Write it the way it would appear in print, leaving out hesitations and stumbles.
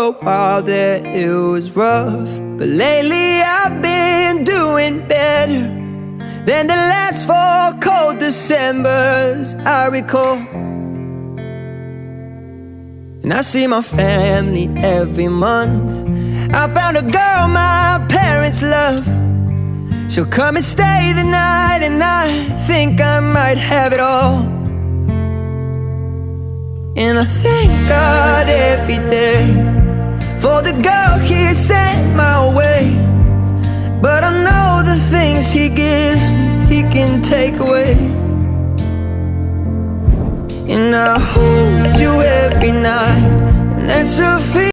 a while there it was rough, but lately I've been doing better than the last 4 cold Decembers I recall. And I see my family every month. I found a girl my parents love. She'll come and stay the night, and I think I might have it all. And I thank God every day for the girl He sent my way. But I know the things He gives me, He can take away. And I hold you every night, and that's a feeling